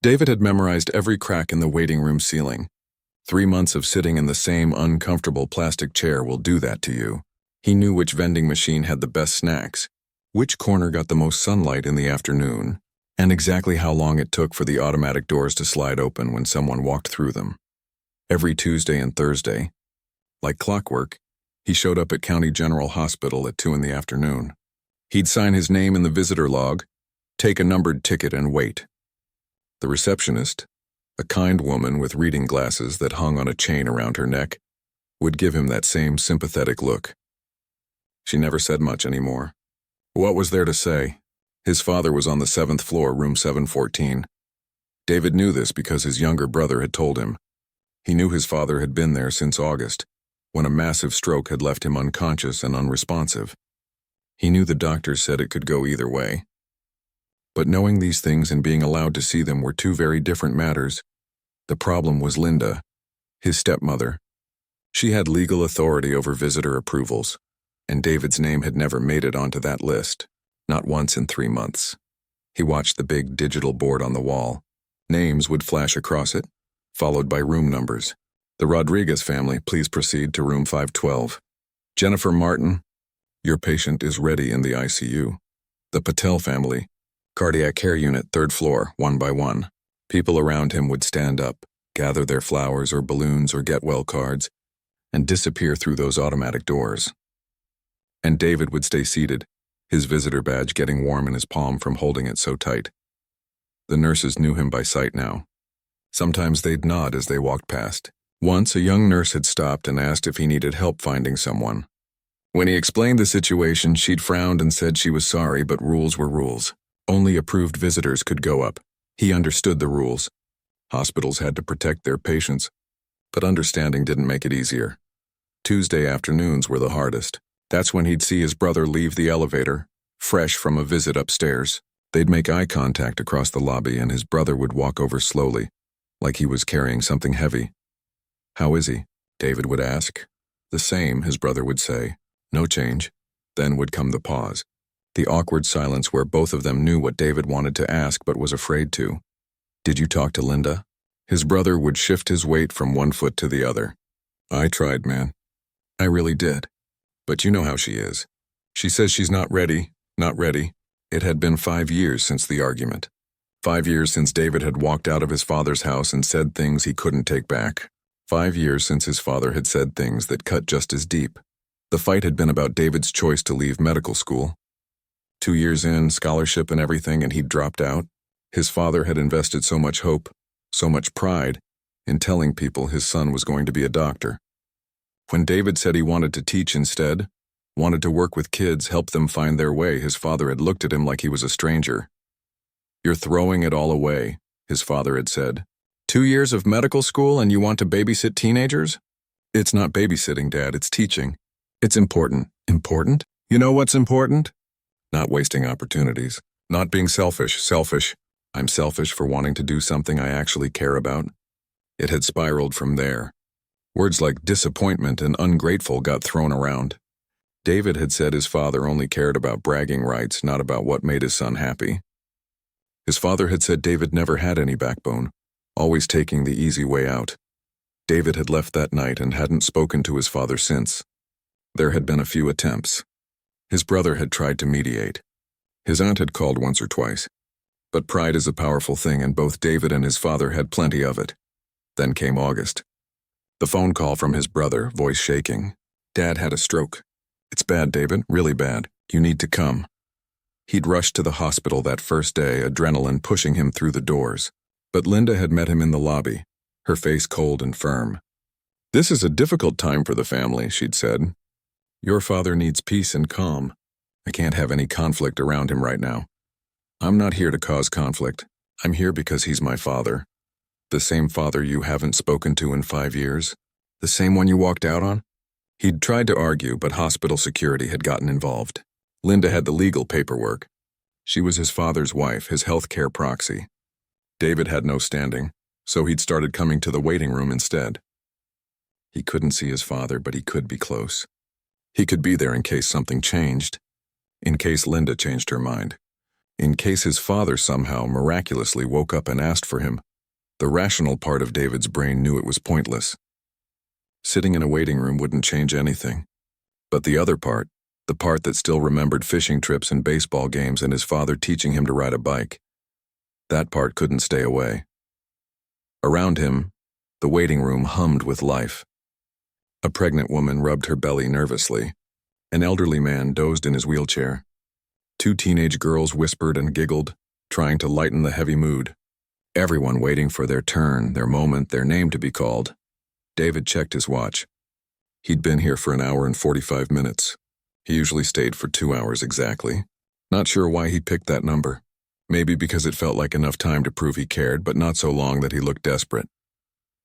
David had memorized every crack in the waiting room ceiling. 3 months of sitting in the same uncomfortable plastic chair will do that to you. He knew which vending machine had the best snacks, which corner got the most sunlight in the afternoon, and exactly how long it took for the automatic doors to slide open when someone walked through them. Every Tuesday and Thursday, like clockwork, he showed up at County General Hospital at 2 in the afternoon. He'd sign his name in the visitor log, take a numbered ticket, and wait. The receptionist, a kind woman with reading glasses that hung on a chain around her neck, would give him that same sympathetic look. She never said much anymore. What was there to say? His father was on the 7th floor, room 714. David knew this because his younger brother had told him. He knew his father had been there since August, when a massive stroke had left him unconscious and unresponsive. He knew the doctors said it could go either way. But knowing these things and being allowed to see them were two very different matters. The problem was Linda, his stepmother. She had legal authority over visitor approvals, and David's name had never made it onto that list, not once in 3 months. He watched the big digital board on the wall. Names would flash across it, followed by room numbers. The Rodriguez family, please proceed to room 512. Jennifer Martin, your patient is ready in the ICU. The Patel family, cardiac care unit, 3rd floor, 1 by 1. People around him would stand up, gather their flowers or balloons or get well cards, and disappear through those automatic doors. And David would stay seated, his visitor badge getting warm in his palm from holding it so tight. The nurses knew him by sight now. Sometimes they'd nod as they walked past. Once, a young nurse had stopped and asked if he needed help finding someone. When he explained the situation, she'd frowned and said she was sorry, but rules were rules. Only approved visitors could go up. He understood the rules. Hospitals had to protect their patients, but understanding didn't make it easier. Tuesday afternoons were the hardest. That's when he'd see his brother leave the elevator, fresh from a visit upstairs. They'd make eye contact across the lobby, and his brother would walk over slowly, like he was carrying something heavy. "How is he?" David would ask. "The same," his brother would say. "No change." Then would come the pause. The awkward silence where both of them knew what David wanted to ask but was afraid to. "Did you talk to Linda?" His brother would shift his weight from one foot to the other. "I tried, man. I really did. But you know how she is. She says she's not ready, not ready." It had been 5 years since the argument. 5 years since David had walked out of his father's house and said things he couldn't take back. 5 years since his father had said things that cut just as deep. The fight had been about David's choice to leave medical school. 2 years in, scholarship and everything, and he'd dropped out. His father had invested so much hope, so much pride, in telling people his son was going to be a doctor. When David said he wanted to teach instead, wanted to work with kids, help them find their way, his father had looked at him like he was a stranger. "You're throwing it all away," his father had said. 2 years of medical school and you want to babysit teenagers? "It's not babysitting, Dad, it's teaching. It's important." "Important? You know what's important?" "Not wasting opportunities. Not being selfish. Selfish. I'm selfish for wanting to do something I actually care about." It had spiraled from there. Words like disappointment and ungrateful got thrown around. David had said his father only cared about bragging rights, not about what made his son happy. His father had said David never had any backbone, always taking the easy way out. David had left that night and hadn't spoken to his father since. There had been a few attempts. His brother had tried to mediate. His aunt had called once or twice. But pride is a powerful thing, and both David and his father had plenty of it. Then came August. The phone call from his brother, voice shaking. "Dad had a stroke. It's bad, David, really bad. You need to come." He'd rushed to the hospital that first day, adrenaline pushing him through the doors. But Linda had met him in the lobby, her face cold and firm. "This is a difficult time for the family," she'd said. "Your father needs peace and calm. I can't have any conflict around him right now. I'm not here to cause conflict. I'm here because he's my father. The same father you haven't spoken to in 5 years. The same one you walked out on?" He'd tried to argue, but hospital security had gotten involved. Linda had the legal paperwork. She was his father's wife, his health care proxy. David had no standing, so he'd started coming to the waiting room instead. He couldn't see his father, but he could be close. He could be there in case something changed, in case Linda changed her mind. in case his father somehow miraculously woke up and asked for him. The rational part of David's brain knew it was pointless. Sitting in a waiting room wouldn't change anything. But the other part, the part that still remembered fishing trips and baseball games and his father teaching him to ride a bike, that part couldn't stay away. Around him, the waiting room hummed with life. A pregnant woman rubbed her belly nervously. An elderly man dozed in his wheelchair. Two teenage girls whispered and giggled, trying to lighten the heavy mood. Everyone waiting for their turn, their moment, their name to be called. David checked his watch. He'd been here for 1 hour and 45 minutes. He usually stayed for 2 hours exactly. Not sure why he picked that number. Maybe because it felt like enough time to prove he cared, but not so long that he looked desperate.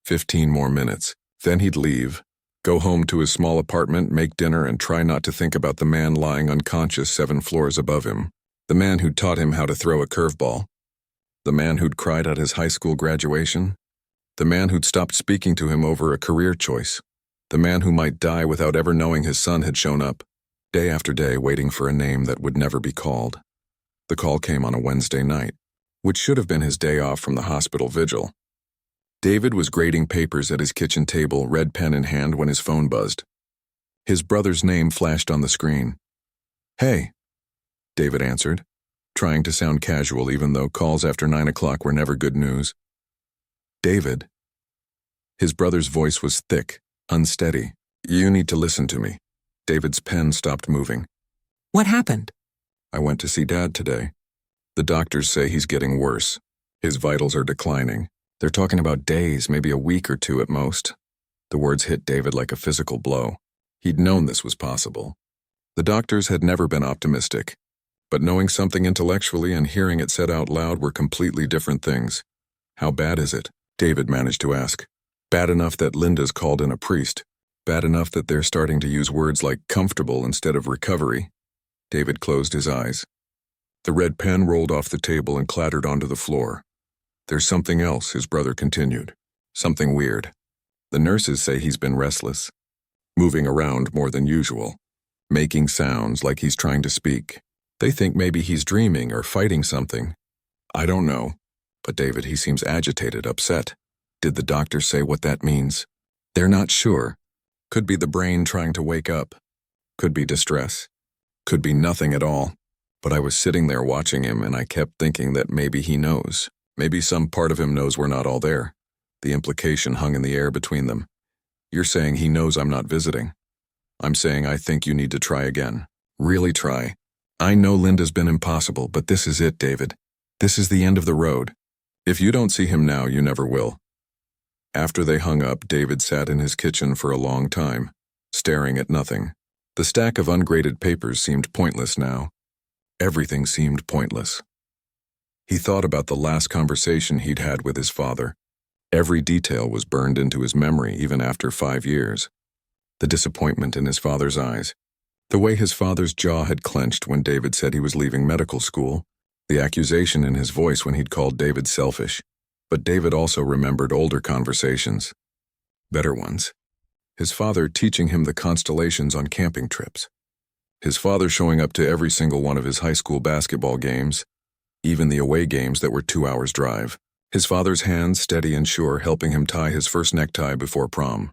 15 more minutes. Then he'd leave, go home to his small apartment, make dinner, and try not to think about the man lying unconscious 7 floors above him. The man who'd taught him how to throw a curveball. The man who'd cried at his high school graduation. The man who'd stopped speaking to him over a career choice. The man who might die without ever knowing his son had shown up, day after day waiting for a name that would never be called. The call came on a Wednesday night, which should have been his day off from the hospital vigil. David was grading papers at his kitchen table, red pen in hand, when his phone buzzed. His brother's name flashed on the screen. "Hey," David answered, trying to sound casual even though calls after 9 o'clock were never good news. "David." His brother's voice was thick, unsteady. "You need to listen to me." David's pen stopped moving. "What happened?" "I went to see Dad today. The doctors say he's getting worse. His vitals are declining. They're talking about days, maybe a week or 2 at most." The words hit David like a physical blow. He'd known this was possible. The doctors had never been optimistic, but knowing something intellectually and hearing it said out loud were completely different things. "How bad is it?" David managed to ask. "Bad enough that Linda's called in a priest. Bad enough that they're starting to use words like comfortable instead of recovery." David closed his eyes. The red pen rolled off the table and clattered onto the floor. "There's something else," his brother continued. "Something weird. The nurses say he's been restless, moving around more than usual, making sounds like he's trying to speak. They think maybe he's dreaming or fighting something. I don't know. But David, he seems agitated, upset. Did the doctor say what that means? They're not sure. Could be the brain trying to wake up. Could be distress. Could be nothing at all. But I was sitting there watching him and I kept thinking that maybe he knows. Maybe some part of him knows we're not all there." The implication hung in the air between them. "You're saying he knows I'm not visiting. I'm saying I think you need to try again. Really try. I know Linda's been impossible, but this is it, David. This is the end of the road. If you don't see him now, you never will." After they hung up, David sat in his kitchen for a long time, staring at nothing. The stack of ungraded papers seemed pointless now. Everything seemed pointless. He thought about the last conversation he'd had with his father. Every detail was burned into his memory even after 5 years. The disappointment in his father's eyes. The way his father's jaw had clenched when David said he was leaving medical school. The accusation in his voice when he'd called David selfish. But David also remembered older conversations. Better ones. His father teaching him the constellations on camping trips. His father showing up to every single one of his high school basketball games, even the away games that were 2 hours' drive. His father's hands steady and sure, helping him tie his first necktie before prom.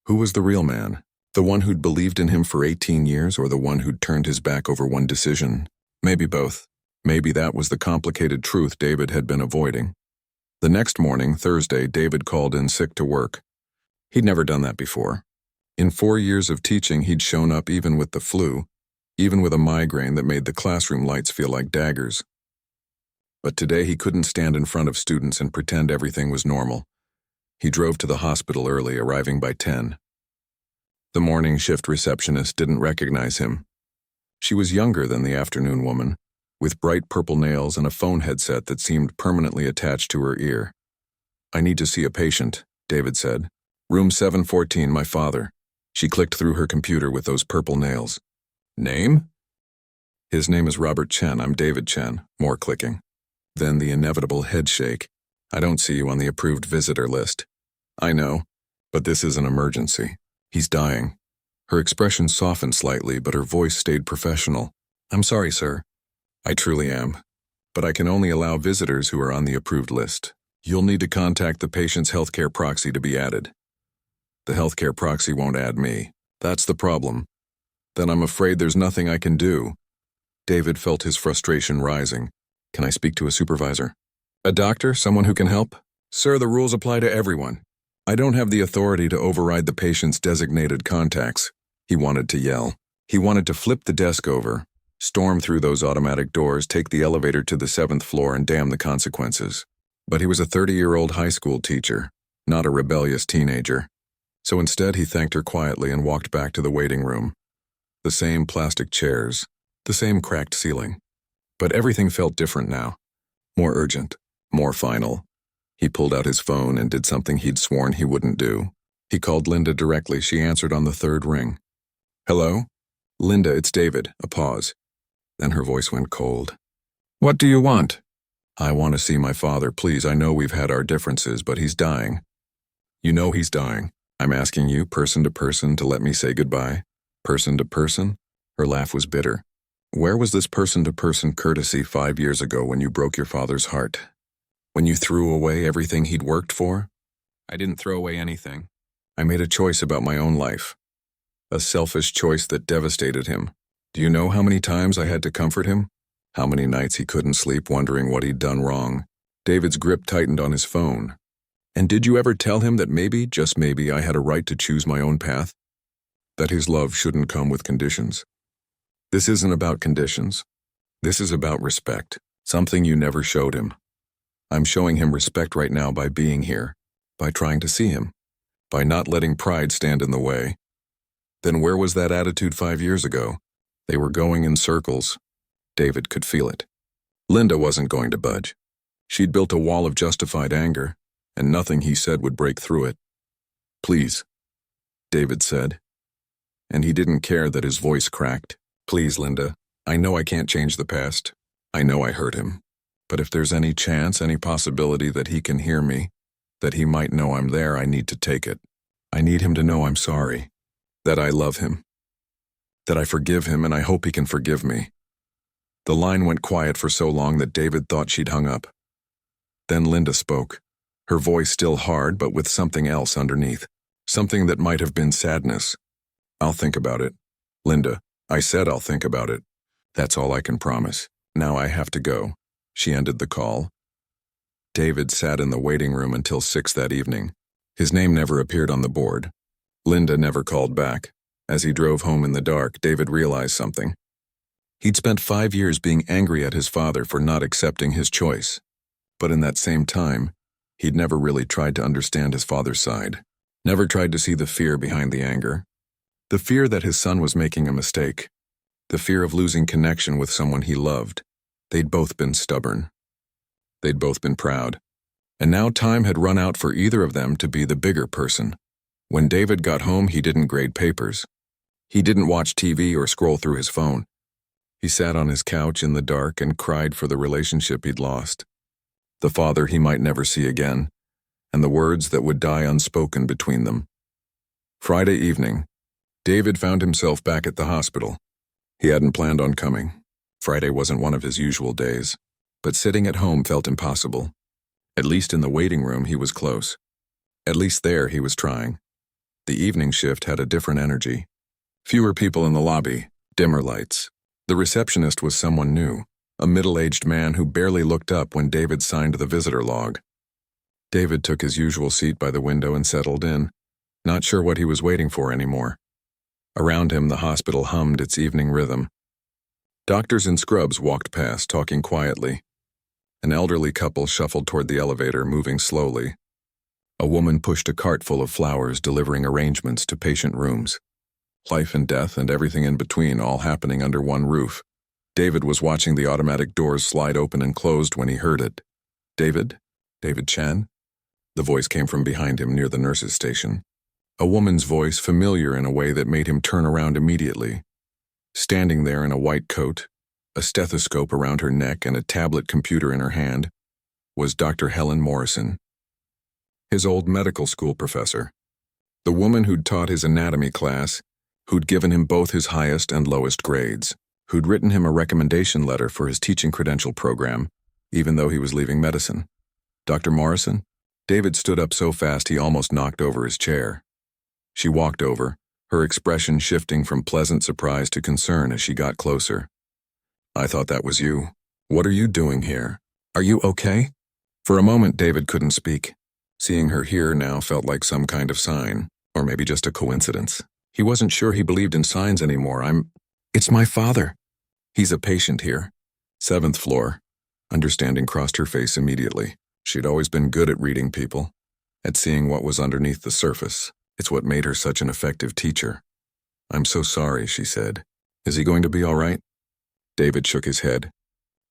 Who was the real man? The one who'd believed in him for 18 years, or the one who'd turned his back over one decision? Maybe both. Maybe that was the complicated truth David had been avoiding. The next morning, Thursday, David called in sick to work. He'd never done that before. In 4 years of teaching, he'd shown up even with the flu, even with a migraine that made the classroom lights feel like daggers. But today he couldn't stand in front of students and pretend everything was normal. He drove to the hospital early, arriving by 10. The morning shift receptionist didn't recognize him. She was younger than the afternoon woman, with bright purple nails and a phone headset that seemed permanently attached to her ear. "I need to see a patient," David said. "Room 714, my father." She clicked through her computer with those purple nails. "Name?" "His name is Robert Chen. I'm David Chen." More clicking. Then the inevitable head shake. "I don't see you on the approved visitor list." "I know, but this is an emergency. He's dying." Her expression softened slightly, but her voice stayed professional. "I'm sorry, sir." "I truly am. but I can only allow visitors who are on the approved list. You'll need to contact the patient's healthcare proxy to be added. The healthcare proxy won't add me. That's the problem. Then I'm afraid there's nothing I can do. David felt his frustration rising. Can I speak to a supervisor? A doctor? Someone who can help? Sir, the rules apply to everyone. I don't have the authority to override the patient's designated contacts. He wanted to yell. He wanted to flip the desk over, storm through those automatic doors, take the elevator to the 7th floor, and damn the consequences. But he was a 30-year-old high school teacher, not a rebellious teenager. So instead, he thanked her quietly and walked back to the waiting room. The same plastic chairs, the same cracked ceiling. But everything felt different now. More urgent, more final. He pulled out his phone and did something he'd sworn he wouldn't do. He called Linda directly. She answered on the 3rd ring. Hello? Linda, it's David. A pause. Then her voice went cold. What do you want? I want to see my father, please. I know we've had our differences, but he's dying. You know he's dying. I'm asking you, person to person, to let me say goodbye. Person to person? Her laugh was bitter. Where was this person-to-person courtesy 5 years ago when you broke your father's heart? When you threw away everything he'd worked for? I didn't throw away anything. I made a choice about my own life. A selfish choice that devastated him. Do you know how many times I had to comfort him? How many nights he couldn't sleep wondering what he'd done wrong? David's grip tightened on his phone. And did you ever tell him that maybe, just maybe, I had a right to choose my own path? That his love shouldn't come with conditions? This isn't about conditions. This is about respect, something you never showed him. I'm showing him respect right now by being here, by trying to see him, by not letting pride stand in the way. Then where was that attitude 5 years ago? They were going in circles. David could feel it. Linda wasn't going to budge. She'd built a wall of justified anger, and nothing he said would break through it. Please, David said. And he didn't care that his voice cracked. Please, Linda, I know I can't change the past. I know I hurt him. But if there's any chance, any possibility that he can hear me, that he might know I'm there, I need to take it. I need him to know I'm sorry, that I love him, that I forgive him, and I hope he can forgive me. The line went quiet for so long that David thought she'd hung up. Then Linda spoke, her voice still hard but with something else underneath, something that might have been sadness. I'll think about it. Linda, I said I'll think about it. That's all I can promise. Now I have to go. She ended the call. David sat in the waiting room until 6 that evening. His name never appeared on the board. Linda never called back. As he drove home in the dark, David realized something. He'd spent 5 years being angry at his father for not accepting his choice. But in that same time, he'd never really tried to understand his father's side. Never tried to see the fear behind the anger. The fear that his son was making a mistake. The fear of losing connection with someone he loved. They'd both been stubborn. They'd both been proud. And now time had run out for either of them to be the bigger person. When David got home, he didn't grade papers. He didn't watch TV or scroll through his phone. He sat on his couch in the dark and cried for the relationship he'd lost. The father he might never see again, and the words that would die unspoken between them. Friday evening, David found himself back at the hospital. He hadn't planned on coming. Friday wasn't one of his usual days, but sitting at home felt impossible. At least in the waiting room he was close. At least there he was trying. The evening shift had a different energy. Fewer people in the lobby, dimmer lights. The receptionist was someone new, a middle-aged man who barely looked up when David signed the visitor log. David took his usual seat by the window and settled in, not sure what he was waiting for anymore. Around him, the hospital hummed its evening rhythm. Doctors in scrubs walked past, talking quietly. An elderly couple shuffled toward the elevator, moving slowly. A woman pushed a cart full of flowers, delivering arrangements to patient rooms. Life and death and everything in between, all happening under one roof. David was watching the automatic doors slide open and closed when he heard it. David? David Chan? The voice came from behind him near the nurse's station. A woman's voice, familiar in a way that made him turn around immediately. Standing there in a white coat, a stethoscope around her neck and a tablet computer in her hand, was Dr. Helen Morrison, his old medical school professor. The woman who'd taught his anatomy class, who'd given him both his highest and lowest grades, who'd written him a recommendation letter for his teaching credential program, even though he was leaving medicine. Dr. Morrison? David stood up so fast he almost knocked over his chair. She walked over, her expression shifting from pleasant surprise to concern as she got closer. I thought that was you. What are you doing here? Are you okay? For a moment, David couldn't speak. Seeing her here now felt like some kind of sign, or maybe just a coincidence. He wasn't sure he believed in signs anymore. It's my father. He's a patient here. 7th floor. Understanding crossed her face immediately. She'd always been good at reading people, at seeing what was underneath the surface. It's what made her such an effective teacher. I'm so sorry, she said. Is he going to be all right? David shook his head.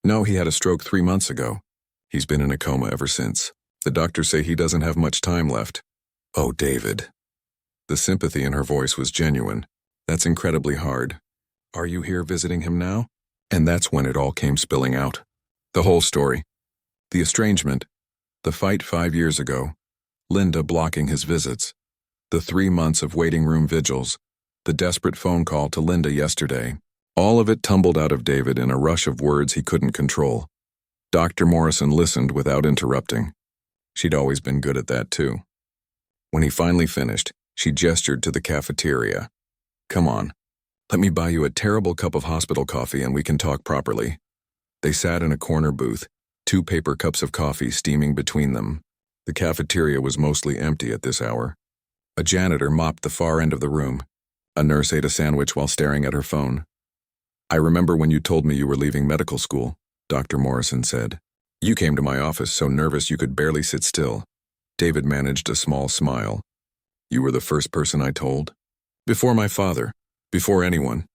No, he had a stroke 3 months ago. He's been in a coma ever since. The doctors say he doesn't have much time left. Oh, David. The sympathy in her voice was genuine. That's incredibly hard. Are you here visiting him now? And that's when it all came spilling out. The whole story. The estrangement. The fight 5 years ago. Linda blocking his visits. The 3 months of waiting room vigils. The desperate phone call to Linda yesterday. All of it tumbled out of David in a rush of words he couldn't control. Dr. Morrison listened without interrupting. She'd always been good at that, too. When he finally finished, she gestured to the cafeteria. Come on, let me buy you a terrible cup of hospital coffee and we can talk properly. They sat in a corner booth, 2 paper cups of coffee steaming between them. The cafeteria was mostly empty at this hour. A janitor mopped the far end of the room. A nurse ate a sandwich while staring at her phone. I remember when you told me you were leaving medical school, Dr. Morrison said. You came to my office so nervous you could barely sit still. David managed a small smile. You were the first person I told? Before my father, before anyone.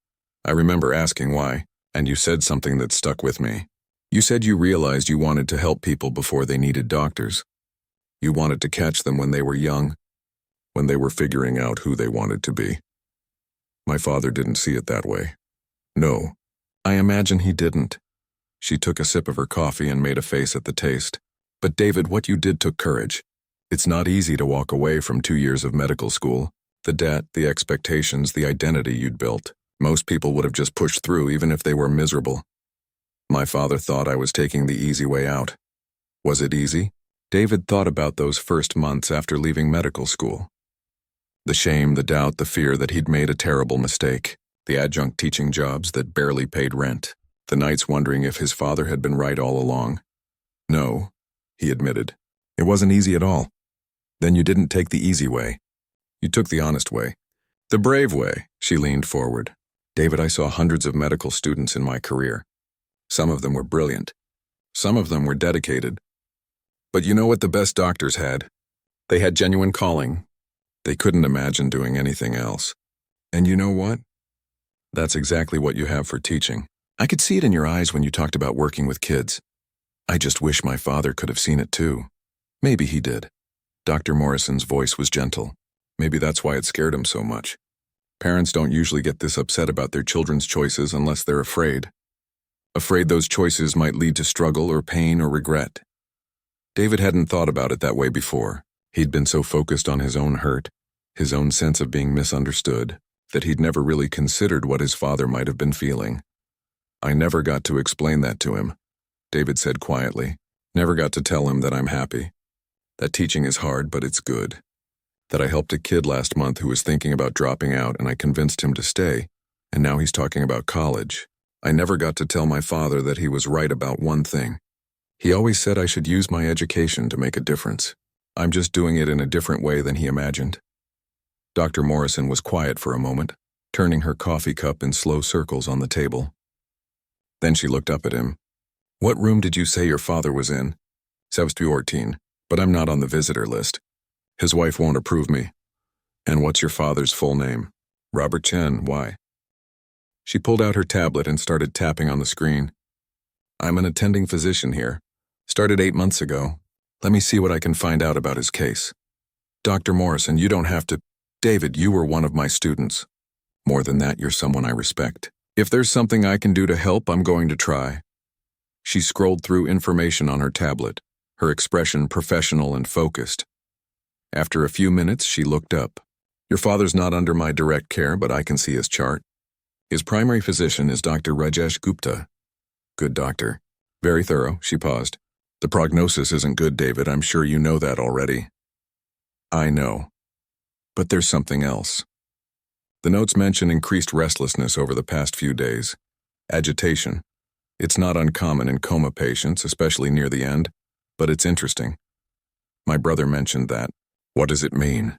I remember asking why, and you said something that stuck with me. You said you realized you wanted to help people before they needed doctors. You wanted to catch them when they were young, when they were figuring out who they wanted to be. My father didn't see it that way. No, I imagine he didn't. She took a sip of her coffee and made a face at the taste. But David, what you did took courage. It's not easy to walk away from 2 years of medical school. The debt, the expectations, the identity you'd built. Most people would have just pushed through even if they were miserable. My father thought I was taking the easy way out. Was it easy? David thought about those first months after leaving medical school. The shame, the doubt, the fear that he'd made a terrible mistake. The adjunct teaching jobs that barely paid rent. The nights wondering if his father had been right all along. No, he admitted. It wasn't easy at all. Then you didn't take the easy way. You took the honest way. The brave way, she leaned forward. David, I saw hundreds of medical students in my career. Some of them were brilliant. Some of them were dedicated. But you know what the best doctors had? They had genuine calling. They couldn't imagine doing anything else. And you know what? That's exactly what you have for teaching. I could see it in your eyes when you talked about working with kids. I just wish my father could have seen it too. Maybe he did. Dr. Morrison's voice was gentle. Maybe that's why it scared him so much. Parents don't usually get this upset about their children's choices unless they're afraid. Afraid those choices might lead to struggle or pain or regret. David hadn't thought about it that way before. He'd been so focused on his own hurt, his own sense of being misunderstood, that he'd never really considered what his father might have been feeling. I never got to explain that to him, David said quietly. Never got to tell him that I'm happy. That teaching is hard, but it's good. That I helped a kid last month who was thinking about dropping out and I convinced him to stay, and now he's talking about college. I never got to tell my father that he was right about one thing. He always said I should use my education to make a difference. I'm just doing it in a different way than he imagined. Dr. Morrison was quiet for a moment, turning her coffee cup in slow circles on the table. Then she looked up at him. What room did you say your father was in? 714, but I'm not on the visitor list. His wife won't approve me. And what's your father's full name? Robert Chen, why? She pulled out her tablet and started tapping on the screen. I'm an attending physician here. Started 8 months ago. Let me see what I can find out about his case. Dr. Morrison, you don't have to. David, you were one of my students. More than that, you're someone I respect. If there's something I can do to help, I'm going to try. She scrolled through information on her tablet, her expression professional and focused. After a few minutes, she looked up. Your father's not under my direct care, but I can see his chart. His primary physician is Dr. Rajesh Gupta. Good doctor. Very thorough, she paused. The prognosis isn't good, David. I'm sure you know that already. I know. But there's something else. The notes mention increased restlessness over the past few days. Agitation. It's not uncommon in coma patients, especially near the end, but it's interesting. My brother mentioned that. What does it mean?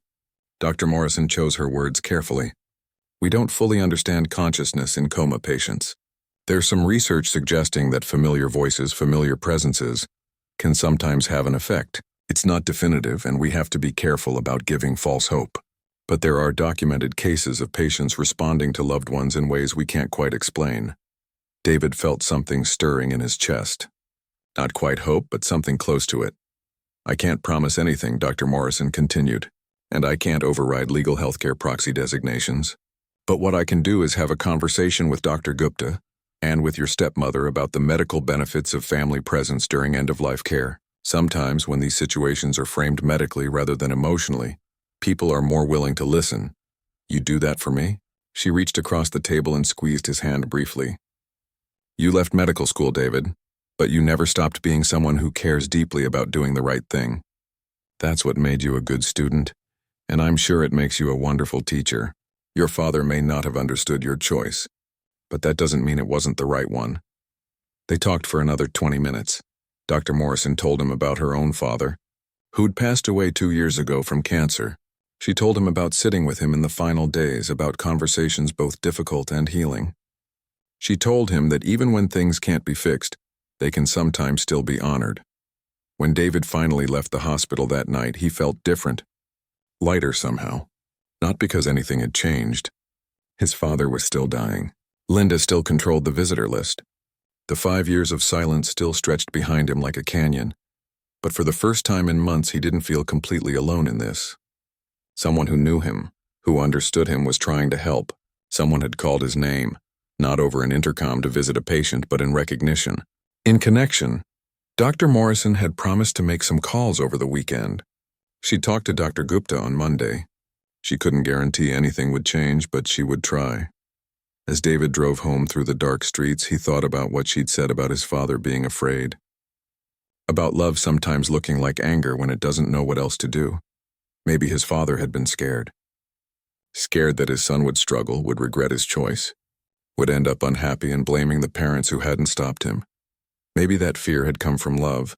Dr. Morrison chose her words carefully. We don't fully understand consciousness in coma patients. There's some research suggesting that familiar voices, familiar presences, can sometimes have an effect. It's not definitive, and we have to be careful about giving false hope. But there are documented cases of patients responding to loved ones in ways we can't quite explain. David felt something stirring in his chest. Not quite hope, but something close to it. I can't promise anything, Dr. Morrison continued, and I can't override legal healthcare proxy designations. But what I can do is have a conversation with Dr. Gupta and with your stepmother about the medical benefits of family presence during end-of-life care. Sometimes, when these situations are framed medically rather than emotionally, people are more willing to listen. You do that for me? She reached across the table and squeezed his hand briefly. You left medical school, David, but you never stopped being someone who cares deeply about doing the right thing. That's what made you a good student, and I'm sure it makes you a wonderful teacher. Your father may not have understood your choice, but that doesn't mean it wasn't the right one. They talked for another 20 minutes. Dr. Morrison told him about her own father, who'd passed away 2 years ago from cancer. She told him about sitting with him in the final days, about conversations both difficult and healing. She told him that even when things can't be fixed, they can sometimes still be honored. When David finally left the hospital that night, he felt different, lighter somehow. Not because anything had changed. His father was still dying. Linda still controlled the visitor list. The 5 years of silence still stretched behind him like a canyon. But for the first time in months, he didn't feel completely alone in this. Someone who knew him, who understood him, was trying to help. Someone had called his name, not over an intercom to visit a patient, but in recognition. In connection, Dr. Morrison had promised to make some calls over the weekend. She talked to Dr. Gupta on Monday. She couldn't guarantee anything would change, but she would try. As David drove home through the dark streets, he thought about what she'd said about his father being afraid. About love sometimes looking like anger when it doesn't know what else to do. Maybe his father had been scared. Scared that his son would struggle, would regret his choice, would end up unhappy and blaming the parents who hadn't stopped him. Maybe that fear had come from love,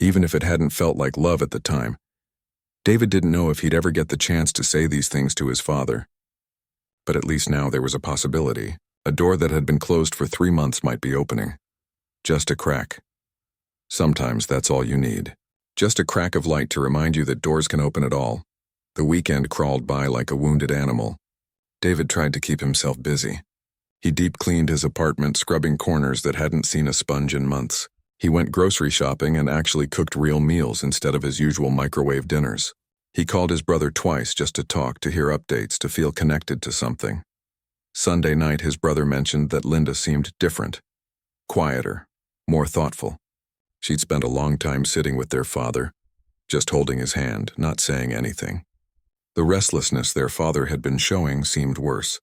even if it hadn't felt like love at the time. David didn't know if he'd ever get the chance to say these things to his father. But at least now there was a possibility. A door that had been closed for 3 months might be opening. Just a crack. Sometimes that's all you need. Just a crack of light to remind you that doors can open at all. The weekend crawled by like a wounded animal. David tried to keep himself busy. He deep-cleaned his apartment, scrubbing corners that hadn't seen a sponge in months. He went grocery shopping and actually cooked real meals instead of his usual microwave dinners. He called his brother twice just to talk, to hear updates, to feel connected to something. Sunday night, his brother mentioned that Linda seemed different, quieter, more thoughtful. She'd spent a long time sitting with their father, just holding his hand, not saying anything. The restlessness their father had been showing seemed worse.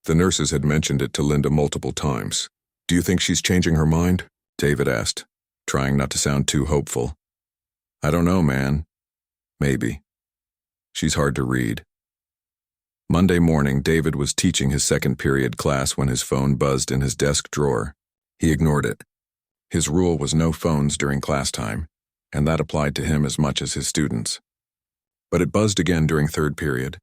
The nurses had mentioned it to Linda multiple times. "Do you think she's changing her mind?" David asked, trying not to sound too hopeful. "I don't know, man. Maybe. She's hard to read." Monday morning, David was teaching his second period class when his phone buzzed in his desk drawer. He ignored it. His rule was no phones during class time, and that applied to him as much as his students. But it buzzed again during third period,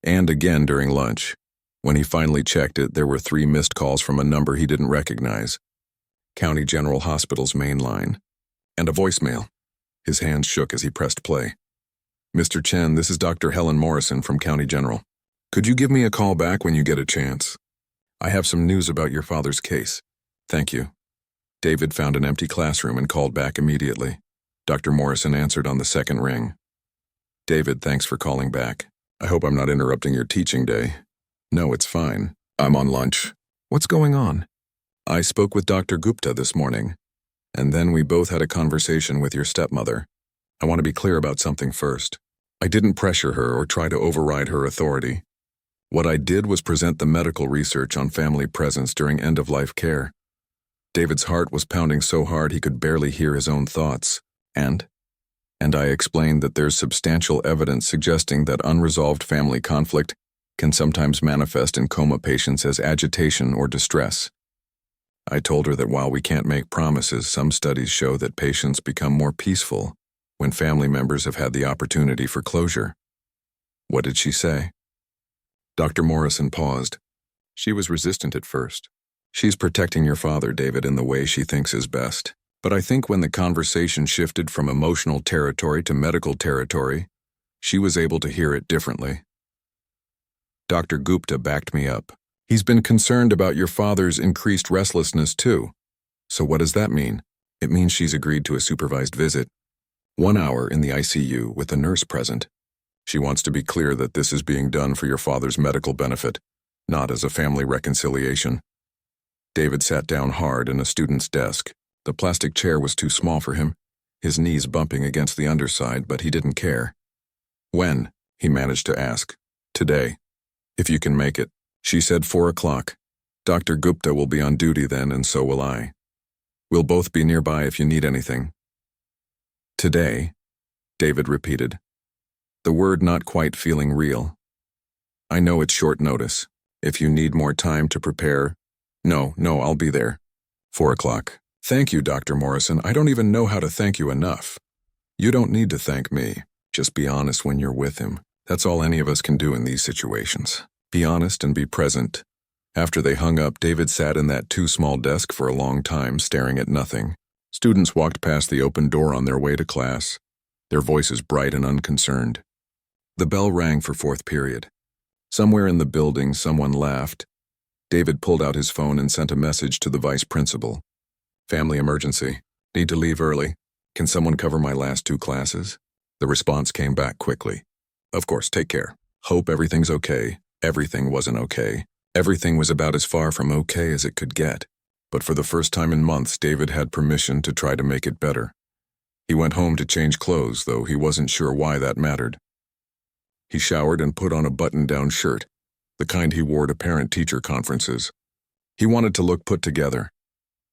and again during lunch. When he finally checked it, there were 3 missed calls from a number he didn't recognize. County General Hospital's main line. And a voicemail. His hands shook as he pressed play. "Mr. Chen, this is Dr. Helen Morrison from County General. Could you give me a call back when you get a chance? I have some news about your father's case. Thank you." David found an empty classroom and called back immediately. Dr. Morrison answered on the second ring. "David, thanks for calling back. I hope I'm not interrupting your teaching day." "No, it's fine. I'm on lunch." "What's going on?" "I spoke with Dr. Gupta this morning, and then we both had a conversation with your stepmother. I want to be clear about something first. I didn't pressure her or try to override her authority. What I did was present the medical research on family presence during end-of-life care. David's heart was pounding so hard he could barely hear his own thoughts. And I explained that there's substantial evidence suggesting that unresolved family conflict can sometimes manifest in coma patients as agitation or distress. I told her that while we can't make promises, some studies show that patients become more peaceful when family members have had the opportunity for closure. What did she say? Dr. Morrison paused. She was resistant at first. She's protecting your father, David, in the way she thinks is best. But I think when the conversation shifted from emotional territory to medical territory, she was able to hear it differently. Dr. Gupta backed me up. He's been concerned about your father's increased restlessness too. So what does that mean? It means she's agreed to a supervised visit. 1 hour in the ICU with a nurse present. She wants to be clear that this is being done for your father's medical benefit, not as a family reconciliation. David sat down hard in a student's desk. The plastic chair was too small for him, his knees bumping against the underside, but he didn't care. When? He managed to ask. Today. If you can make it. She said 4 o'clock. Dr. Gupta will be on duty then, and so will I. We'll both be nearby if you need anything. Today, David repeated, the word not quite feeling real. I know it's short notice. If you need more time to prepare. No, I'll be there. 4 o'clock. Thank you, Dr. Morrison. I don't even know how to thank you enough. You don't need to thank me. Just be honest when you're with him. That's all any of us can do in these situations. Be honest and be present. After they hung up, David sat in that too small desk for a long time, staring at nothing. Students walked past the open door on their way to class, their voices bright and unconcerned. The bell rang for 4th period. Somewhere in the building, someone laughed. David pulled out his phone and sent a message to the vice principal. Family emergency. Need to leave early. Can someone cover my last 2 classes? The response came back quickly. Of course, take care. Hope everything's okay. Everything wasn't okay. Everything was about as far from okay as it could get. But for the first time in months, David had permission to try to make it better. He went home to change clothes, though he wasn't sure why that mattered. He showered and put on a button-down shirt, the kind he wore to parent-teacher conferences. He wanted to look put together,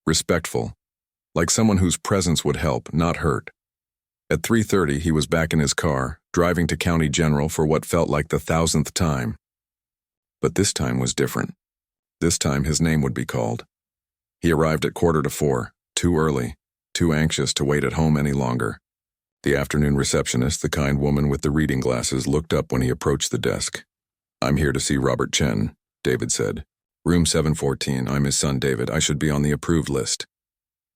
respectful, like someone whose presence would help, not hurt. At 3:30, he was back in his car, driving to County General for what felt like the 1,000th time. But this time was different. This time his name would be called. He arrived at 3:45, too early, too anxious to wait at home any longer. The afternoon receptionist, the kind woman with the reading glasses, looked up when he approached the desk. I'm here to see Robert Chen, David said. Room 714, I'm his son David. I should be on the approved list.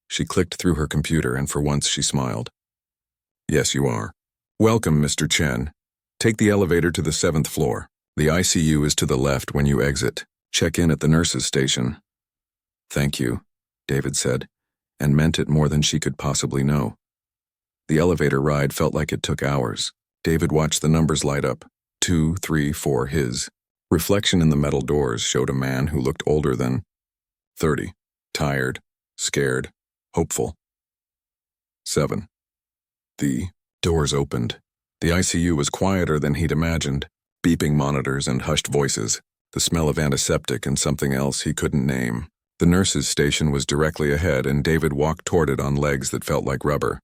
She clicked through her computer and for once she smiled. Yes, you are. Welcome, Mr. Chen. Take the elevator to the 7th floor. The ICU is to the left when you exit. Check in at the nurse's station. Thank you, David said, and meant it more than she could possibly know. The elevator ride felt like it took hours. David watched the numbers light up. 2, 3, 4, his. Reflection in the metal doors showed a man who looked older than 30. Tired, scared, hopeful. 7. The doors opened. The ICU was quieter than he'd imagined. Beeping monitors and hushed voices, the smell of antiseptic and something else he couldn't name. The nurse's station was directly ahead, and David walked toward it on legs that felt like rubber.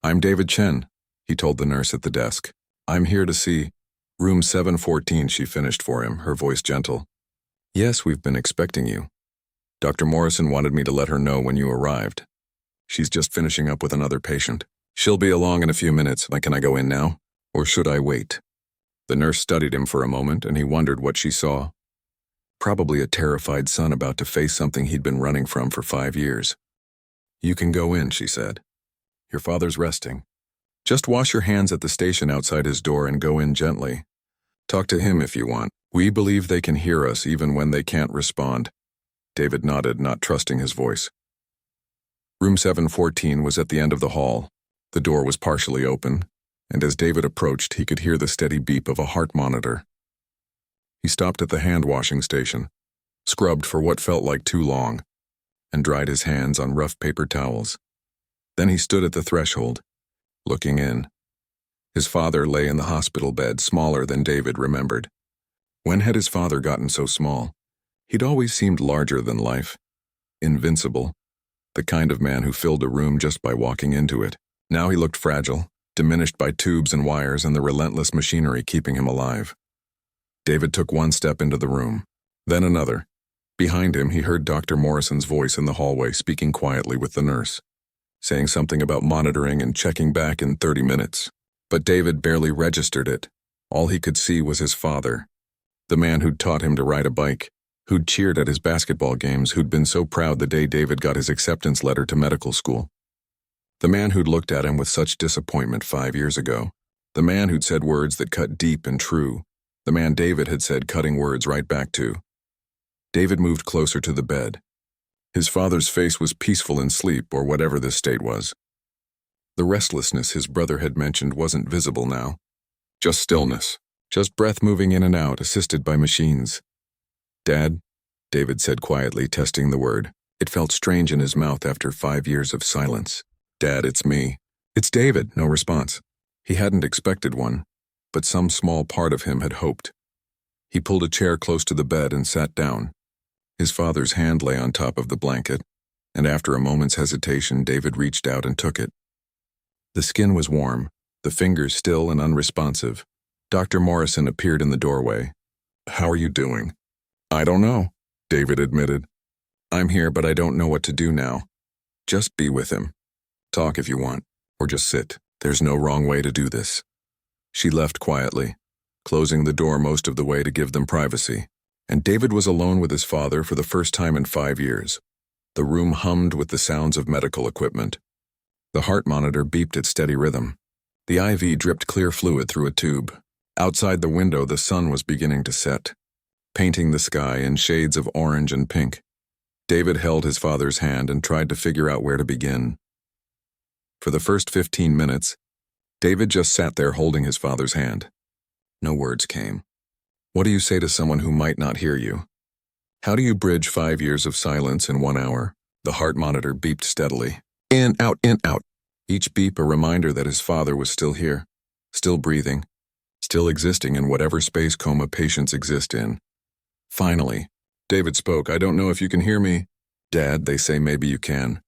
I'm David Chen, he told the nurse at the desk. I'm here to see room 714, she finished for him, her voice gentle. Yes, we've been expecting you. Dr. Morrison wanted me to let her know when you arrived. She's just finishing up with another patient. She'll be along in a few minutes. Can I go in now? Or should I wait? The nurse studied him for a moment, and he wondered what she saw. Probably a terrified son about to face something he'd been running from for 5 years. You can go in, she said. Your father's resting. Just wash your hands at the station outside his door and go in gently. Talk to him if you want. We believe they can hear us even when they can't respond. David nodded, not trusting his voice. Room 714 was at the end of the hall. The door was partially open, and as David approached, he could hear the steady beep of a heart monitor. He stopped at the hand-washing station, scrubbed for what felt like too long, and dried his hands on rough paper towels. Then he stood at the threshold, looking in. His father lay in the hospital bed, smaller than David remembered. When had his father gotten so small? He'd always seemed larger than life, invincible, the kind of man who filled a room just by walking into it. Now he looked fragile, diminished by tubes and wires and the relentless machinery keeping him alive. David took one step into the room, then another. Behind him, he heard Dr. Morrison's voice in the hallway speaking quietly with the nurse, saying something about monitoring and checking back in 30 minutes. But David barely registered it. All he could see was his father, the man who'd taught him to ride a bike, who'd cheered at his basketball games, who'd been so proud the day David got his acceptance letter to medical school. The man who'd looked at him with such disappointment 5 years ago. The man who'd said words that cut deep and true. The man David had said cutting words right back to. David moved closer to the bed. His father's face was peaceful in sleep, or whatever this state was. The restlessness his brother had mentioned wasn't visible now. Just stillness. Just breath moving in and out, assisted by machines. "Dad," David said quietly, testing the word. It felt strange in his mouth after 5 years of silence. "Dad, it's me." "It's David," no response. He hadn't expected one, but some small part of him had hoped. He pulled a chair close to the bed and sat down. His father's hand lay on top of the blanket, and after a moment's hesitation, David reached out and took it. The skin was warm, the fingers still and unresponsive. Dr. Morrison appeared in the doorway. "How are you doing?" "I don't know," David admitted. "I'm here, but I don't know what to do now. Just be with him. Talk if you want, or just sit. There's no wrong way to do this." She left quietly, closing the door most of the way to give them privacy. And David was alone with his father for the first time in 5 years. The room hummed with the sounds of medical equipment. The heart monitor beeped at steady rhythm. The IV dripped clear fluid through a tube. Outside the window, the sun was beginning to set, painting the sky in shades of orange and pink. David held his father's hand and tried to figure out where to begin. For the first 15 minutes, David just sat there holding his father's hand. No words came. What do you say to someone who might not hear you? How do you bridge 5 years of silence in 1 hour? The heart monitor beeped steadily. In, out, in, out. Each beep a reminder that his father was still here, still breathing, still existing in whatever space coma patients exist in. Finally, David spoke. "I don't know if you can hear me." "Dad, they say maybe you can.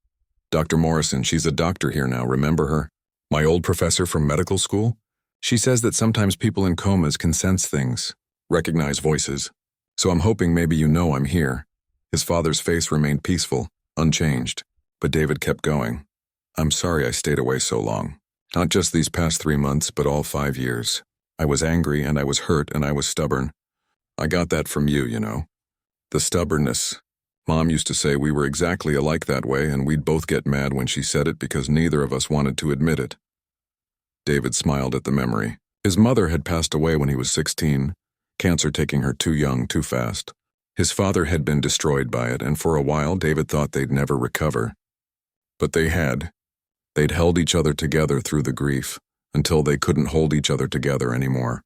Dr. Morrison, she's a doctor here now, remember her? My old professor from medical school? She says that sometimes people in comas can sense things, recognize voices. So I'm hoping maybe you know I'm here." His father's face remained peaceful, unchanged, but David kept going. "I'm sorry I stayed away so long. Not just these past 3 months, but all 5 years. I was angry and I was hurt and I was stubborn. I got that from you, you know. The stubbornness. Mom used to say we were exactly alike that way, and we'd both get mad when she said it because neither of us wanted to admit it." David smiled at the memory. His mother had passed away when he was 16, cancer taking her too young, too fast. His father had been destroyed by it, and for a while David thought they'd never recover. But they had. They'd held each other together through the grief, until they couldn't hold each other together anymore.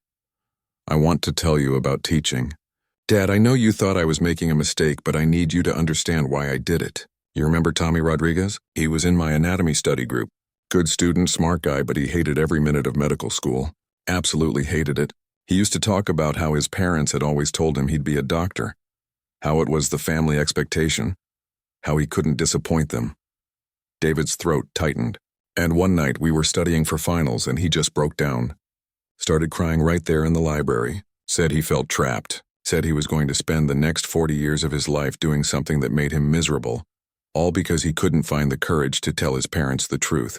"I want to tell you about teaching. Dad, I know you thought I was making a mistake, but I need you to understand why I did it. You remember Tommy Rodriguez? He was in my anatomy study group. Good student, smart guy, but he hated every minute of medical school. Absolutely hated it. He used to talk about how his parents had always told him he'd be a doctor, how it was the family expectation, how he couldn't disappoint them." David's throat tightened. "And one night we were studying for finals and he just broke down. Started crying right there in the library. Said he felt trapped. Said he was going to spend the next 40 years of his life doing something that made him miserable, all because he couldn't find the courage to tell his parents the truth."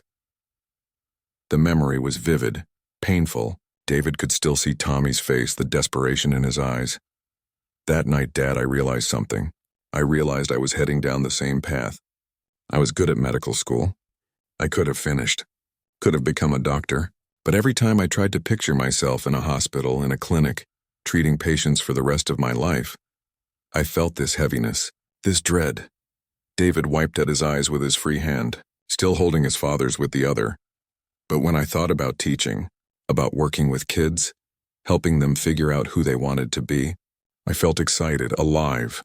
The memory was vivid, painful. David could still see Tommy's face, the desperation in his eyes. "That night, Dad, I realized something. I realized I was heading down the same path. I was good at medical school. I could have finished, could have become a doctor, but every time I tried to picture myself in a hospital, in a clinic, treating patients for the rest of my life, I felt this heaviness, this dread." David wiped at his eyes with his free hand, still holding his father's with the other. "But when I thought about teaching, about working with kids, helping them figure out who they wanted to be, I felt excited, alive,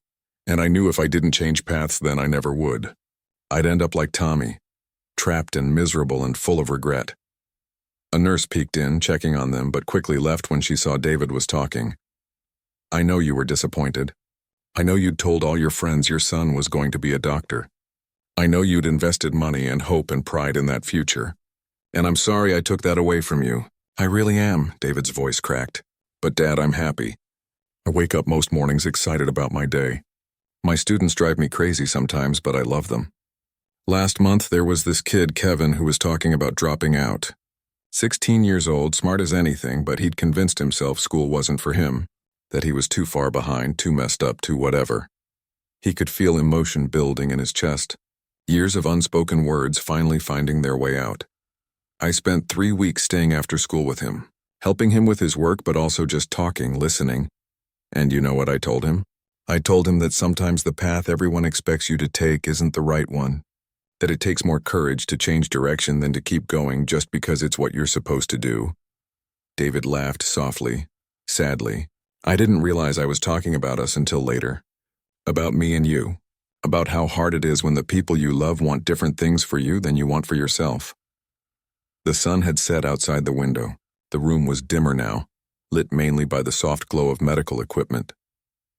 and I knew if I didn't change paths then I never would. I'd end up like Tommy, trapped and miserable and full of regret." A nurse peeked in, checking on them, but quickly left when she saw David was talking. "I know you were disappointed. I know you'd told all your friends your son was going to be a doctor. I know you'd invested money and hope and pride in that future. And I'm sorry I took that away from you. I really am, David's voice cracked. But Dad, I'm happy. I wake up most mornings excited about my day. My students drive me crazy sometimes, but I love them. Last month, there was this kid, Kevin, who was talking about dropping out. 16 years old, smart as anything, but he'd convinced himself school wasn't for him, that he was too far behind, too messed up, too whatever. He could feel emotion building in his chest, years of unspoken words finally finding their way out. I spent 3 weeks staying after school with him, helping him with his work but also just talking, listening. And you know what I told him? I told him that sometimes the path everyone expects you to take isn't the right one, that it takes more courage to change direction than to keep going just because it's what you're supposed to do. David laughed softly, sadly. I didn't realize I was talking about us until later. About me and you. About how hard it is when the people you love want different things for you than you want for yourself. The sun had set outside the window. The room was dimmer now, lit mainly by the soft glow of medical equipment.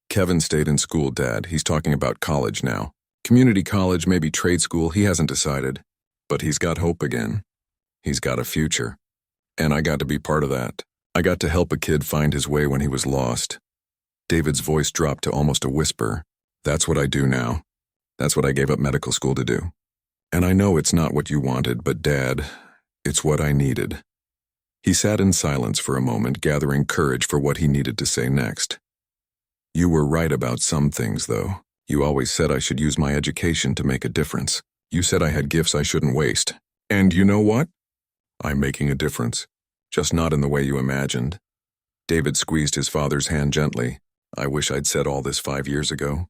Kevin stayed in school, Dad. He's talking about college now. Community college, maybe trade school, he hasn't decided. But he's got hope again. He's got a future. And I got to be part of that. I got to help a kid find his way when he was lost. David's voice dropped to almost a whisper. That's what I do now. That's what I gave up medical school to do. And I know it's not what you wanted, but Dad, it's what I needed. He sat in silence for a moment, gathering courage for what he needed to say next. You were right about some things, though. You always said I should use my education to make a difference. You said I had gifts I shouldn't waste. And you know what? I'm making a difference. Just not in the way you imagined. David squeezed his father's hand gently. I wish I'd said all this 5 years ago.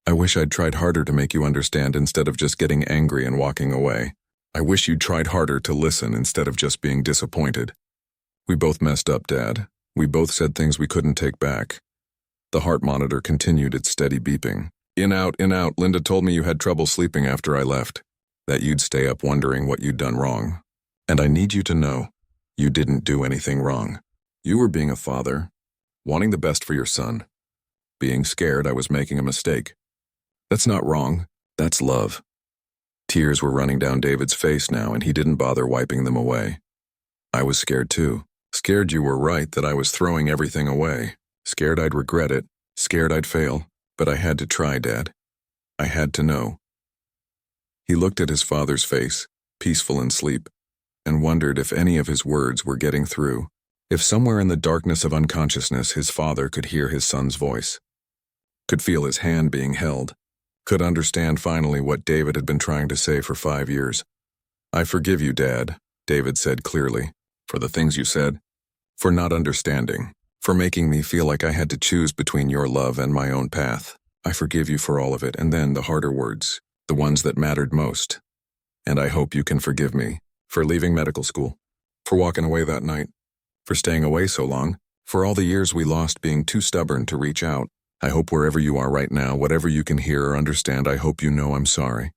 I wish I'd tried harder to make you understand instead of just getting angry and walking away. I wish you'd tried harder to listen instead of just being disappointed. We both messed up, Dad. We both said things we couldn't take back. The heart monitor continued its steady beeping. In, out, Linda told me you had trouble sleeping after I left, that you'd stay up wondering what you'd done wrong. And I need you to know, you didn't do anything wrong. You were being a father, wanting the best for your son, being scared I was making a mistake. That's not wrong, that's love. Tears were running down David's face now, and he didn't bother wiping them away. I was scared too, scared you were right, that I was throwing everything away, scared I'd regret it, scared I'd fail. But I had to try, Dad. I had to know. He looked at his father's face, peaceful in sleep, and wondered if any of his words were getting through, if somewhere in the darkness of unconsciousness his father could hear his son's voice, could feel his hand being held, could understand finally what David had been trying to say for 5 years. I forgive you, Dad, David said clearly, for the things you said, for not understanding, for making me feel like I had to choose between your love and my own path. I forgive you for all of it, and then the harder words, the ones that mattered most. And I hope you can forgive me for leaving medical school, for walking away that night, for staying away so long, for all the years we lost being too stubborn to reach out. I hope wherever you are right now, whatever you can hear or understand, I hope you know I'm sorry.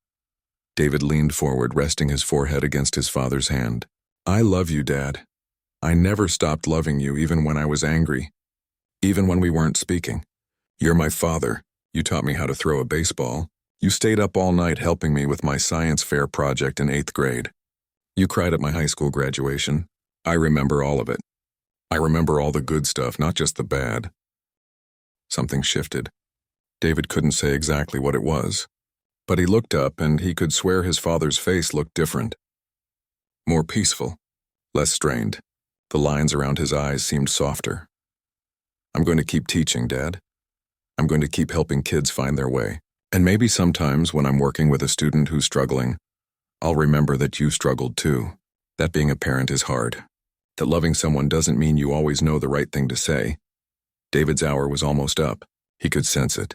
David leaned forward, resting his forehead against his father's hand. I love you, Dad. I never stopped loving you, even when I was angry, even when we weren't speaking. You're my father. You taught me how to throw a baseball. You stayed up all night helping me with my science fair project in 8th grade. You cried at my high school graduation. I remember all of it. I remember all the good stuff, not just the bad. Something shifted. David couldn't say exactly what it was, but he looked up and he could swear his father's face looked different. More peaceful, less strained. The lines around his eyes seemed softer. I'm going to keep teaching, Dad. I'm going to keep helping kids find their way. And maybe sometimes when I'm working with a student who's struggling, I'll remember that you struggled too. That being a parent is hard. That loving someone doesn't mean you always know the right thing to say. David's hour was almost up. He could sense it.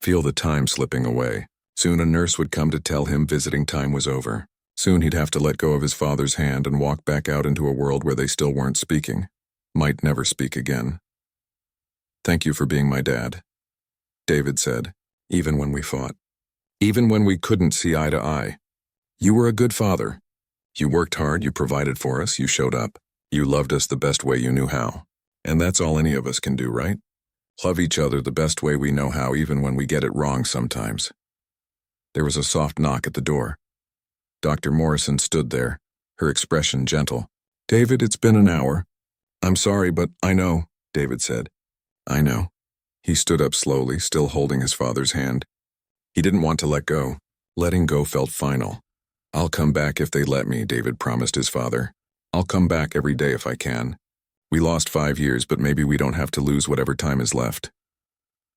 Feel the time slipping away. Soon a nurse would come to tell him visiting time was over. Soon he'd have to let go of his father's hand and walk back out into a world where they still weren't speaking. Might never speak again. Thank you for being my dad, David said, even when we fought. Even when we couldn't see eye to eye. You were a good father. You worked hard, you provided for us, you showed up. You loved us the best way you knew how. And that's all any of us can do, right? Love each other the best way we know how, even when we get it wrong sometimes. There was a soft knock at the door. Dr. Morrison stood there, her expression gentle. "David, it's been an hour." "I'm sorry, but I know," David said. "I know." He stood up slowly, still holding his father's hand. He didn't want to let go. Letting go felt final. "I'll come back if they let me," David promised his father. "I'll come back every day if I can. We lost 5 years, but maybe we don't have to lose whatever time is left."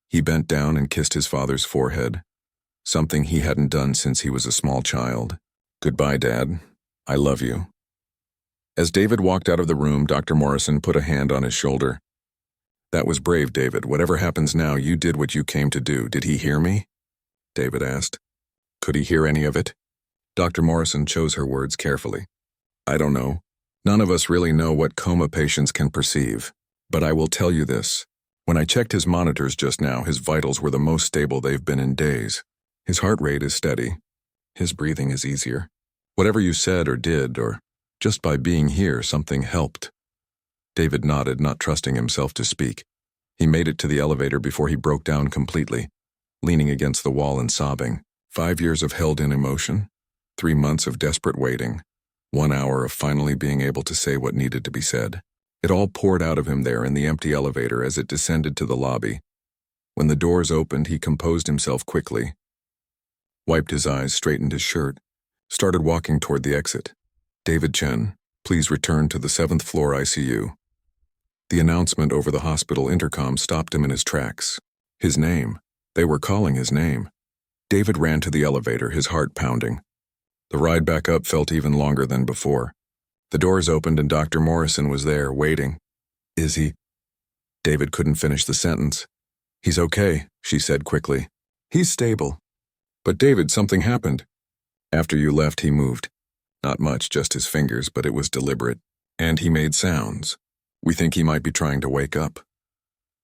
He bent down and kissed his father's forehead, something he hadn't done since he was a small child. "Goodbye, Dad. I love you." As David walked out of the room, Dr. Morrison put a hand on his shoulder. "That was brave, David. Whatever happens now, you did what you came to do. Did he hear me?" David asked. "Could he hear any of it?" Dr. Morrison chose her words carefully. "I don't know. None of us really know what coma patients can perceive. But I will tell you this. When I checked his monitors just now, his vitals were the most stable they've been in days. His heart rate is steady. His breathing is easier. Whatever you said or did, or just by being here, something helped." David nodded, not trusting himself to speak. He made it to the elevator before he broke down completely, leaning against the wall and sobbing. 5 years of held-in emotion, 3 months of desperate waiting, 1 hour of finally being able to say what needed to be said. It all poured out of him there in the empty elevator as it descended to the lobby. When the doors opened, he composed himself quickly, wiped his eyes, straightened his shirt, started walking toward the exit. "David Chen, please return to the 7th floor ICU." The announcement over the hospital intercom stopped him in his tracks. His name. They were calling his name. David ran to the elevator, his heart pounding. The ride back up felt even longer than before. The doors opened and Dr. Morrison was there, waiting. "Is he?" David couldn't finish the sentence. "He's okay," she said quickly. "He's stable." "But David, something happened." "After you left, he moved. Not much, just his fingers, but it was deliberate. And he made sounds. We think he might be trying to wake up."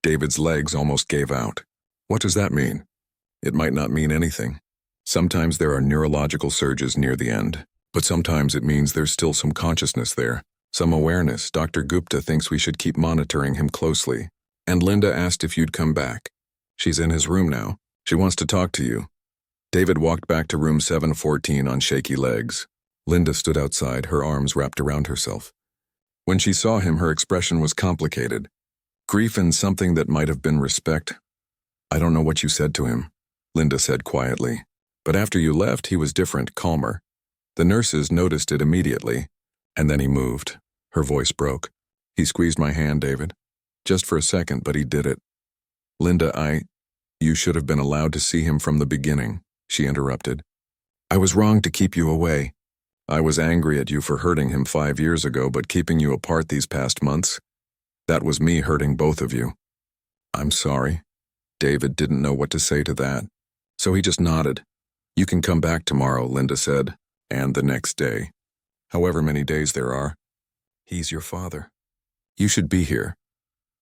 David's legs almost gave out. "What does that mean?" "It might not mean anything. Sometimes there are neurological surges near the end, but sometimes it means there's still some consciousness there, some awareness. Dr. Gupta thinks we should keep monitoring him closely. And Linda asked if you'd come back. She's in his room now. She wants to talk to you." David walked back to room 714 on shaky legs. Linda stood outside, her arms wrapped around herself. When she saw him, her expression was complicated. Grief and something that might have been respect. "I don't know what you said to him," Linda said quietly. "But after you left, he was different, calmer. The nurses noticed it immediately, and then he moved." Her voice broke. "He squeezed my hand, David. Just for a second, but he did it." "Linda, You should have been allowed to see him from the beginning," she interrupted. "I was wrong to keep you away. I was angry at you for hurting him 5 years ago, but keeping you apart these past months, that was me hurting both of you." "I'm sorry." David didn't know what to say to that, so he just nodded. "You can come back tomorrow," Linda said, "and the next day. However many days there are. He's your father. You should be here."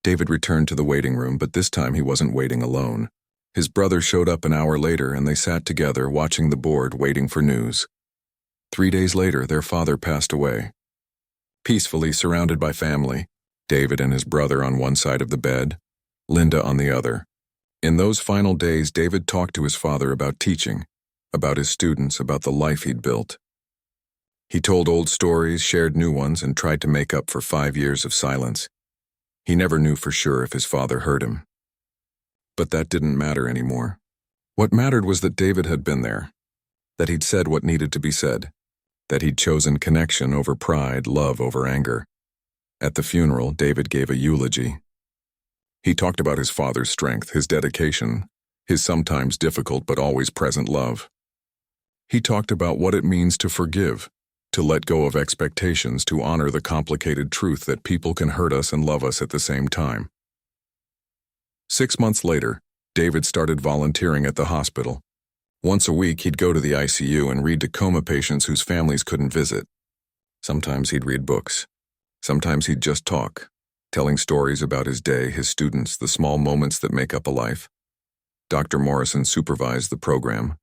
David returned to the waiting room, but this time he wasn't waiting alone. His brother showed up an hour later, and they sat together, watching the board, waiting for news. 3 days later, their father passed away. Peacefully surrounded by family, David and his brother on one side of the bed, Linda on the other. In those final days, David talked to his father about teaching, about his students, about the life he'd built. He told old stories, shared new ones, and tried to make up for 5 years of silence. He never knew for sure if his father heard him. But that didn't matter anymore. What mattered was that David had been there, that he'd said what needed to be said, that he'd chosen connection over pride, love over anger. At the funeral, David gave a eulogy. He talked about his father's strength, his dedication, his sometimes difficult but always present love. He talked about what it means to forgive, to let go of expectations, to honor the complicated truth that people can hurt us and love us at the same time. 6 months later, David started volunteering at the hospital. Once a week, he'd go to the ICU and read to coma patients whose families couldn't visit. Sometimes he'd read books. Sometimes he'd just talk, telling stories about his day, his students, the small moments that make up a life. Dr. Morrison supervised the program.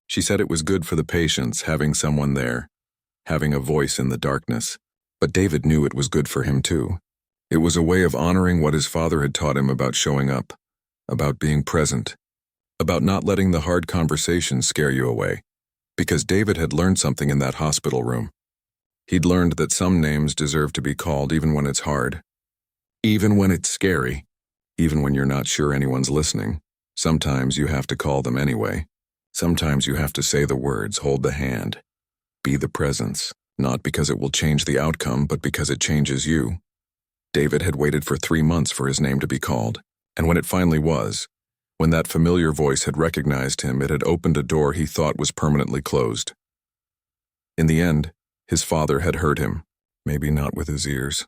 She said it was good for the patients having someone there, having a voice in the darkness. But David knew it was good for him too. It was a way of honoring what his father had taught him about showing up, about being present. about not letting the hard conversations scare you away, because David had learned something in that hospital room. He'd learned that some names deserve to be called even when it's hard, even when it's scary, even when you're not sure anyone's listening. Sometimes you have to call them anyway. Sometimes you have to say the words, hold the hand, be the presence, not because it will change the outcome, but because it changes you. David had waited for 3 months for his name to be called, and when it finally was, when that familiar voice had recognized him, it had opened a door he thought was permanently closed. In the end, his father had heard him, maybe not with his ears,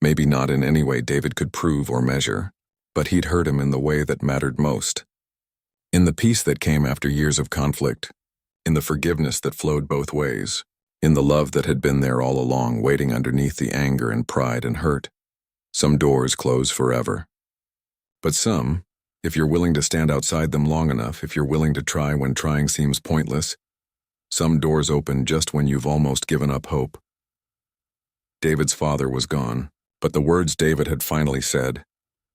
maybe not in any way David could prove or measure, but he'd heard him in the way that mattered most. In the peace that came after years of conflict, in the forgiveness that flowed both ways, in the love that had been there all along, waiting underneath the anger and pride and hurt. Some doors close forever. But some, if you're willing to stand outside them long enough, if you're willing to try when trying seems pointless, some doors open just when you've almost given up hope. David's father was gone, but the words David had finally said,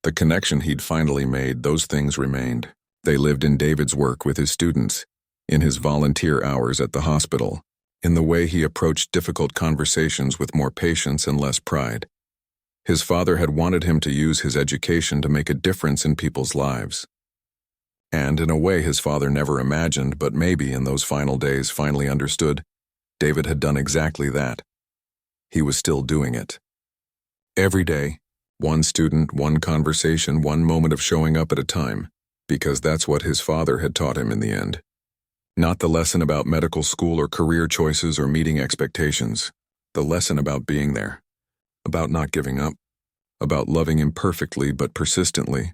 the connection he'd finally made, those things remained. They lived in David's work with his students, in his volunteer hours at the hospital, in the way he approached difficult conversations with more patience and less pride. His father had wanted him to use his education to make a difference in people's lives. And in a way his father never imagined, but maybe in those final days finally understood, David had done exactly that. He was still doing it. Every day, one student, one conversation, one moment of showing up at a time, because that's what his father had taught him in the end. Not the lesson about medical school or career choices or meeting expectations, the lesson about being there, about not giving up, about loving imperfectly but persistently,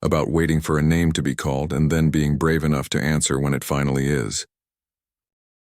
about waiting for a name to be called and then being brave enough to answer when it finally is.